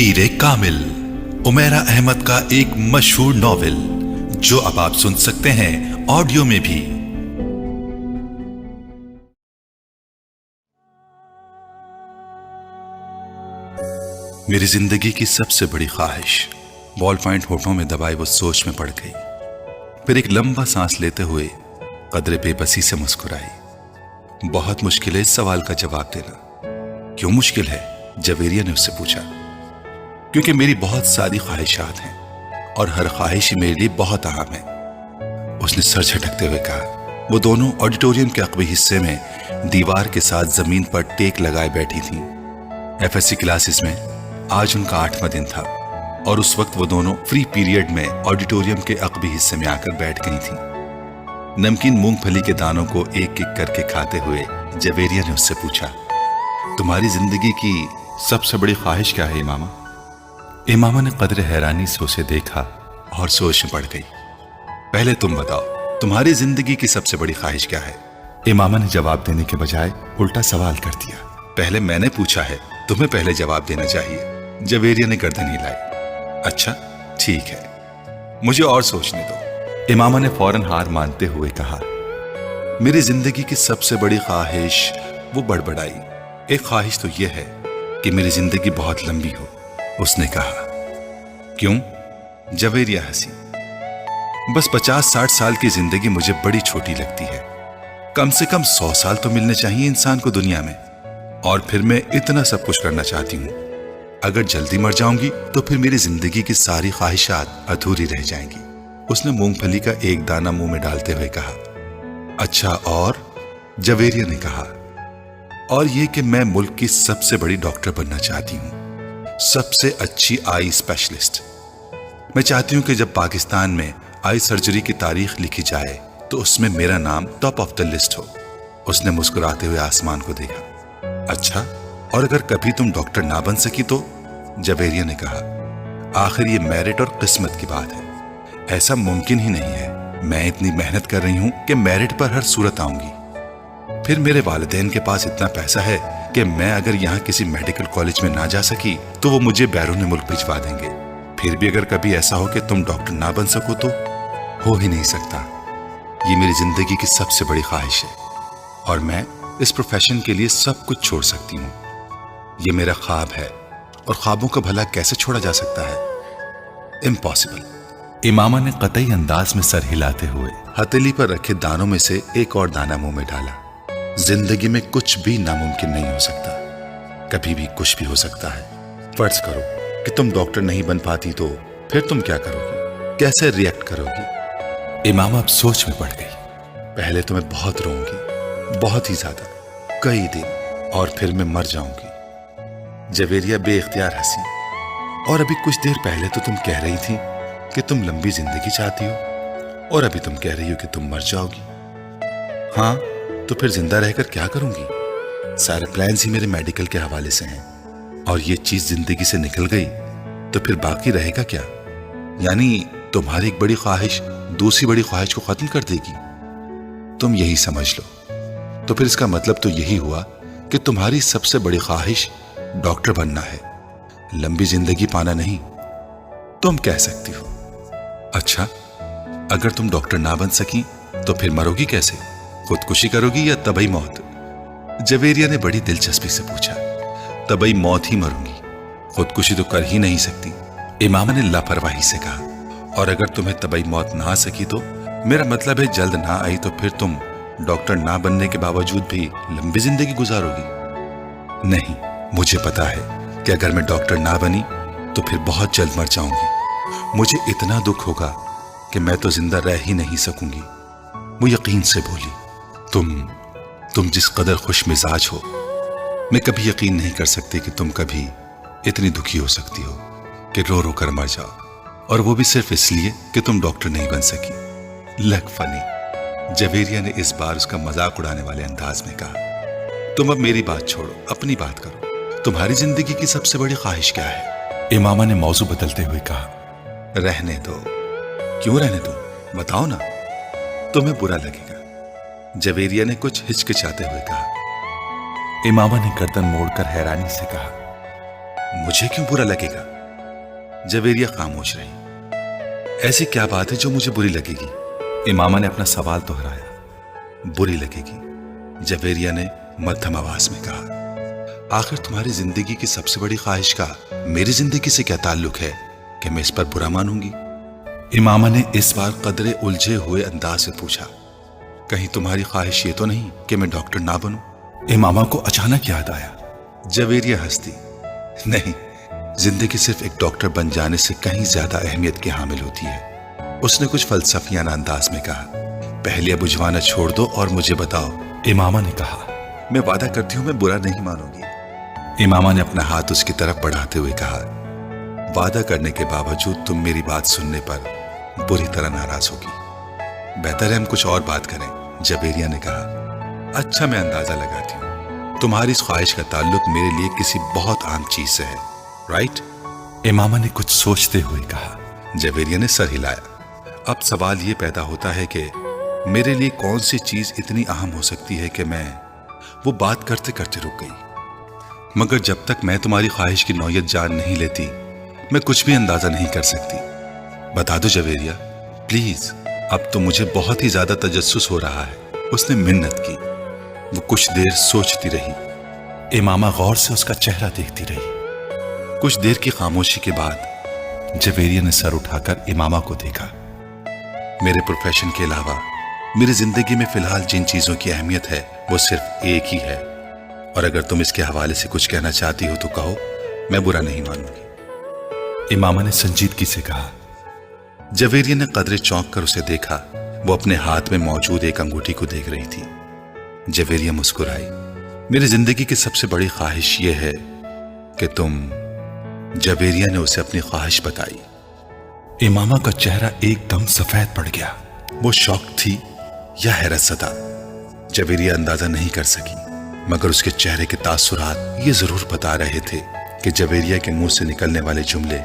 हीरे कामिल, उमैरा अहमद का एक मशहूर नॉवेल जो अब आप सुन सकते हैं ऑडियो में भी। मेरी जिंदगी की सबसे बड़ी ख्वाहिश बॉल पॉइंट होठों में दबाए वो सोच में पड़ गई। फिर एक लंबा सांस लेते हुए कदरे बेबसी से मुस्कुराई। बहुत मुश्किल है इस सवाल का जवाब देना। क्यों मुश्किल है? जवेरिया ने उससे पूछा। क्योंकि मेरी बहुत सारी ख्वाहिशात हैं और हर ख्वाहिश मेरे लिए बहुत अहम है, उसने सर झटकते हुए कहा। वो दोनों ऑडिटोरियम के अकबी हिस्से में दीवार के साथ जमीन पर टेक लगाए बैठी थीं। एफएससी क्लासेस में आज उनका 8वां दिन था और उस वक्त वो दोनों फ्री पीरियड में ऑडिटोरियम के अकबी हिस्से में आकर बैठ गई थीं। नमकीन मूंगफली के दानों को एक एक करके खाते हुए जवेरिया ने उससे पूछा, तुम्हारी जिंदगी की सबसे बड़ी ख्वाहिश क्या है इमामा? इमामा ने कदरे हैरानी से उसे देखा और सोच में पड़ गई। पहले तुम बताओ, तुम्हारी जिंदगी की सबसे बड़ी ख्वाहिश क्या है? इमामा ने जवाब देने के बजाय उल्टा सवाल कर दिया। पहले मैंने पूछा है, तुम्हें पहले जवाब देना चाहिए। जवेरिया ने गर्दन हिलाई। अच्छा ठीक है, मुझे और सोचने दो। इमामा ने फौरन हार मानते हुए कहा, मेरी जिंदगी की सबसे बड़ी ख्वाहिश, वो बड़बड़ाई। एक ख्वाहिश तो यह है कि मेरी जिंदगी बहुत लंबी हो, उसने कहा। क्यों? जवेरिया हंसी। बस 50-60 साल की जिंदगी मुझे बड़ी छोटी लगती है। कम से कम 100 साल तो मिलने चाहिए इंसान को दुनिया में, और फिर मैं इतना सब कुछ करना चाहती हूँ। अगर जल्दी मर जाऊंगी तो फिर मेरी जिंदगी की सारी ख्वाहिशात अधूरी रह जाएंगी। उसने मूंगफली का एक दाना मुंह में डालते हुए कहा। अच्छा और? जवेरिया ने कहा। और ये कि मैं मुल्क की सबसे बड़ी डॉक्टर बनना चाहती हूँ, सबसे अच्छी आई स्पेशलिस्ट। मैं चाहती हूँ कि जब पाकिस्तान में आई सर्जरी की तारीख लिखी जाए तो उसमें मेरा नाम टॉप ऑफ द लिस्ट हो। उसने मुस्कुराते हुए आसमान को देखा। अच्छा, और अगर कभी तुम डॉक्टर ना बन सकी तो? जवेरिया ने कहा। आखिर ये मेरिट और किस्मत की बात है, ऐसा मुमकिन ही नहीं है। मैं इतनी मेहनत कर रही हूँ कि मेरिट पर हर सूरत आऊंगी। फिर मेरे वालिदैन के पास इतना पैसा है कि मैं अगर यहाँ किसी मेडिकल कॉलेज में ना जा सकी तो वो मुझे बैरून मुल्क भिजवा देंगे। फिर भी अगर कभी ऐसा हो कि तुम डॉक्टर ना बन सको तो? हो ही नहीं सकता। ये मेरी जिंदगी की सबसे बड़ी ख्वाहिश है और मैं इस प्रोफेशन के लिए सब कुछ छोड़ सकती हूँ। ये मेरा ख्वाब है और ख्वाबों का भला कैसे छोड़ा जा सकता है? इम्पॉसिबल। इमामा ने कतई अंदाज में सर हिलाते हुए हथेली पर रखे दानों में से एक और दाना मुंह में डाला। जिंदगी में कुछ भी नामुमकिन नहीं हो सकता, कभी भी कुछ भी हो सकता है। फर्ज करो कि तुम डॉक्टर नहीं बन पाती तो फिर तुम क्या करोगी? कैसे रिएक्ट करोगी? इमामा अब सोच में पड़ गई। पहले तो मैं बहुत रोऊंगी, बहुत ही ज्यादा, कई दिन, और फिर मैं मर जाऊंगी। जवेरिया बेइख्तियार हंसी। और अभी कुछ देर पहले तो तुम कह रही थी कि तुम लंबी जिंदगी चाहती हो, और अभी तुम कह रही हो कि तुम मर जाओगी। हाँ, तो फिर जिंदा रहकर क्या करूंगी? सारे प्लान्स ही मेरे मेडिकल के हवाले से हैं, और ये चीज जिंदगी से निकल गई तो फिर बाकी रहेगा क्या? यानी तुम्हारी एक बड़ी ख्वाहिश दूसरी बड़ी ख्वाहिश को खत्म कर देगी। तुम यही समझ लो। तो फिर इसका मतलब तो यही हुआ कि तुम्हारी सबसे बड़ी ख्वाहिश डॉक्टर बनना है, लंबी जिंदगी पाना नहीं। तुम कह सकती हो। अच्छा, अगर तुम डॉक्टर ना बन सकी तो फिर मरोगी कैसे? खुदकुशी करोगी या तबई मौत? जवेरिया ने बड़ी दिलचस्पी से पूछा। तबई मौत ही मरूंगी, खुदकुशी तो कर ही नहीं सकती, इमामा ने लापरवाही से कहा। और अगर तुम्हें तबई मौत ना आ सकी तो? मेरा मतलब है जल्द ना आई तो फिर तुम डॉक्टर ना बनने के बावजूद भी लंबी जिंदगी गुजारोगी? नहीं, मुझे पता है कि अगर मैं डॉक्टर ना बनी तो फिर बहुत जल्द मर जाऊंगी। मुझे इतना दुख होगा कि मैं तो जिंदा रह ही नहीं सकूंगी। वो यकीन से बोली। तुम जिस कदर खुश मिजाज हो, मैं कभी यकीन नहीं कर सकती कि तुम कभी इतनी दुखी हो सकती हो कि रो रो कर मर जाओ, और वो भी सिर्फ इसलिए कि तुम डॉक्टर नहीं बन सकी। लग फनी। जवेरिया ने इस बार उसका मजाक उड़ाने वाले अंदाज में कहा। तुम अब मेरी बात छोड़ो, अपनी बात करो। तुम्हारी जिंदगी की सबसे बड़ी ख्वाहिश क्या है? इमामा ने मौजू बदलते हुए कहा। रहने दो। क्यों रहने दो? बताओ ना, तुम्हें बुरा लगेगा। जवेरिया ने कुछ हिचकिचाते हुए कहा। इमामा ने गर्दन मोड़कर हैरानी से कहा, مجھے کیوں برا لگے گا؟ جویریہ خاموش رہی۔ ایسی کیا بات ہے جو مجھے بری لگے گی؟ امامہ نے اپنا سوال دہرایا۔ بری لگے گی، جویریہ نے مدھم آواز میں کہا۔ آخر تمہاری زندگی کی سب سے بڑی خواہش کا میری زندگی سے کیا تعلق ہے کہ میں اس پر برا مانوں گی؟ امامہ نے اس بار قدرے الجھے ہوئے انداز سے پوچھا۔ کہیں تمہاری خواہش یہ تو نہیں کہ میں ڈاکٹر نہ بنوں؟ امامہ کو اچانک یاد آیا۔ جویریہ ہنسی۔ نہیں، زندگی صرف ایک ڈاکٹر بن جانے سے کہیں زیادہ اہمیت کی حامل ہوتی ہے۔ اس نے کچھ فلسفیانہ انداز میں کہا۔ پہلے بجھوانا چھوڑ دو اور مجھے بتاؤ، امامہ نے کہا۔ میں وعدہ کرتی ہوں میں برا نہیں مانوں گی، امامہ نے اپنا ہاتھ اس کی طرف بڑھاتے ہوئے کہا۔ وعدہ کرنے کے باوجود تم میری بات سننے پر بری طرح ناراض ہوگی۔ بہتر ہے ہم کچھ اور بات کریں، جویریہ نے کہا۔ اچھا، میں اندازہ لگاتی ہوں تمہاری اس خواہش کا تعلق میرے لیے کسی بہت عام چیز سے ہے، رائٹ؟ امامہ نے کچھ سوچتے ہوئے کہا۔ جویریہ نے سر ہلایا۔ اب سوال یہ پیدا ہوتا ہے کہ میرے لیے کون سی چیز اتنی اہم ہو سکتی ہے کہ میں وہ بات کرتے کرتے رک گئی۔ مگر جب تک میں تمہاری خواہش کی نوعیت جان نہیں لیتی میں کچھ بھی اندازہ نہیں کر سکتی۔ بتا دو جویریہ، پلیز۔ اب تو مجھے بہت ہی زیادہ تجسس ہو رہا ہے، اس نے منت کی۔ وہ کچھ دیر سوچتی رہی۔ امامہ غور سے اس کا چہرہ دیکھتی رہی۔ کچھ دیر کی خاموشی کے بعد جویریہ نے سر اٹھا کر امامہ کو دیکھا۔ میرے پروفیشن کے علاوہ میری زندگی میں فی الحال جن چیزوں کی اہمیت ہے وہ صرف ایک ہی ہے، اور اگر تم اس کے حوالے سے کچھ کہنا چاہتی ہو تو کہو، میں برا نہیں مانوں گی، امامہ نے سنجیدگی سے کہا۔ جویریہ نے قدرے چونک کر اسے دیکھا۔ وہ اپنے ہاتھ میں موجود ایک انگوٹھی کو دیکھ رہی تھی۔ جویریہ مسکرائی۔ میری زندگی کی سب سے بڑی خواہش یہ ہے کہ تم، جویریہ نے اسے اپنی خواہش بتائی۔ امامہ کا چہرہ ایک دم سفید پڑ گیا۔ وہ شوق تھی یا حیرت زدہ، جویریہ اندازہ نہیں کر سکی، مگر اس کے چہرے کے تاثرات یہ ضرور بتا رہے تھے کہ جویریہ کے منہ سے نکلنے والے جملے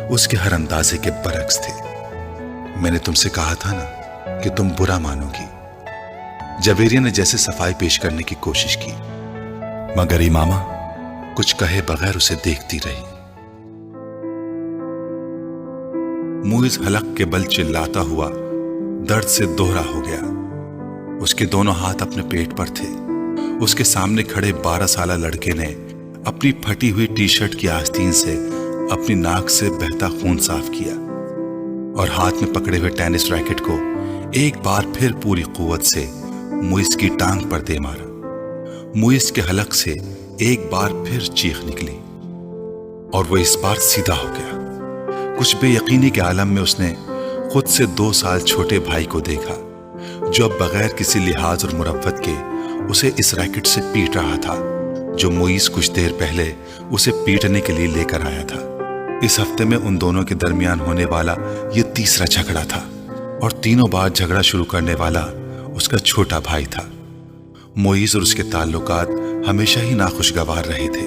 اس کے ہر اندازے کے برعکس تھے۔ میں نے تم سے کہا تھا نا کہ تم برا مانو گی، جویریہ نے جیسے صفائی پیش کرنے کی کوشش کی، مگر امامہ کچھ کہے بغیر اسے دیکھتی رہی۔ موئز حلق کے بل چلاتا ہوا درد سے دوہرا ہو گیا۔ اس کے دونوں ہاتھ اپنے پیٹ پر تھے۔ اس کے سامنے کھڑے 12 سالہ لڑکے نے اپنی پھٹی ہوئی ٹی شرٹ کی آستین سے اپنی ناک سے بہتا خون صاف کیا اور ہاتھ میں پکڑے ہوئے ٹینس ریکٹ کو ایک بار پھر پوری قوت سے موئز کی ٹانگ پر دے مارا۔ موئز کے حلق سے ایک بار پھر چیخ نکلی اور وہ اس بار سیدھا ہو گیا۔ کچھ بے یقینی کے عالم میں اس نے خود سے 2 سال چھوٹے بھائی کو دیکھا جو اب بغیر کسی لحاظ اور مروت کے اسے اس ریکٹ سے پیٹ رہا تھا جو موئز کچھ دیر پہلے اسے پیٹنے کے لیے لے کر آیا تھا۔ اس ہفتے میں ان دونوں کے درمیان ہونے والا یہ تیسرا جھگڑا تھا اور تینوں بار جھگڑا شروع کرنے والا اس کا چھوٹا بھائی تھا۔ موئز اور اس کے تعلقات ہمیشہ ہی ناخوشگوار رہے تھے۔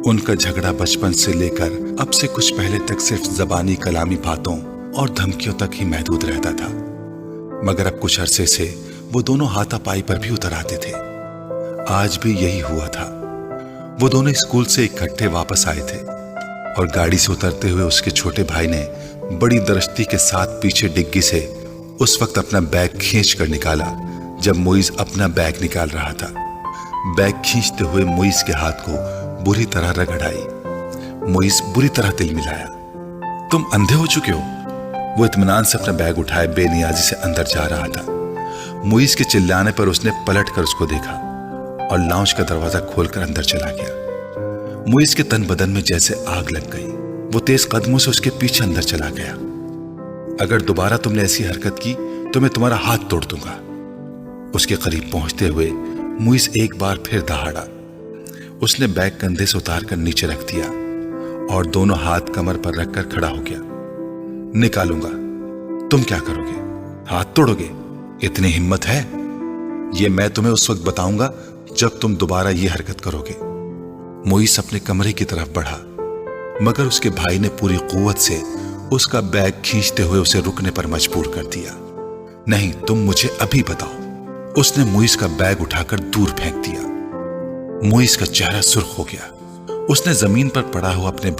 ان کا جھگڑا بچپن سے لے کر اب سے کچھ پہلے تک صرف زبانی کلامی باتوں اور دھمکیوں تک ہی محدود رہتا تھا، مگر اب کچھ عرصے سے وہ دونوں ہاتھا پائی پر بھی اتر آتے تھے۔ آج بھی یہی ہوا تھا۔ وہ دونوں اسکول سے اکٹھے واپس آئے تھے اور گاڑی سے اترتے ہوئے اس کے چھوٹے بھائی نے بڑی درستی کے ساتھ پیچھے ڈگی سے اس وقت اپنا بیگ کھینچ کر نکالا جب موئز اپنا بیگ نکال رہا تھا۔ بیگ کھینچتے ہوئے موئز کے ہاتھ کو بری طرح رگڑ آئی۔ موئز بری طرح دل ملایا۔ تم اندھے ہو چکے ہو؟ وہ اطمینان سے اپنا بیگ اٹھائے بے نیازی سے اندر جا رہا تھا۔ موئز کے چلانے پر اس نے پلٹ کر اس کو دیکھا اور لاؤنج کا دروازہ کھول کر اندر چلا گیا۔ موئز کے تن بدن میں جیسے آگ لگ گئی۔ وہ تیز قدموں سے اس کے پیچھے اندر چلا گیا۔ اگر دوبارہ تم نے ایسی حرکت کی تو میں تمہارا ہاتھ توڑ دوں گا۔ اس کے قریب پہنچتے ہوئے موئز ایک بار پھر دہاڑا۔ اس نے بیگ کندھے سے اتار کر نیچے رکھ دیا اور دونوں ہاتھ کمر پر رکھ کر کھڑا ہو گیا۔ نکالوں گا۔ تم کیا کرو گے؟ ہاتھ توڑو گے؟ اتنی ہمت ہے؟ یہ میں تمہیں اس وقت بتاؤں گا جب تم دوبارہ یہ حرکت کرو گے۔ موئز اپنے کمرے کی طرف بڑھا، مگر اس کے بھائی نے پوری قوت سے اس کا بیگ کھینچتے ہوئے اسے رکنے پر مجبور کر دیا۔ نہیں، تم مجھے ابھی بتاؤ۔ اس نے موئز کا بیگ اٹھا کر دور پھینک دیا۔ موئز کا چہرہ سرخ ہو گیا۔ اس نے زمین پر پڑا ہوا اپنے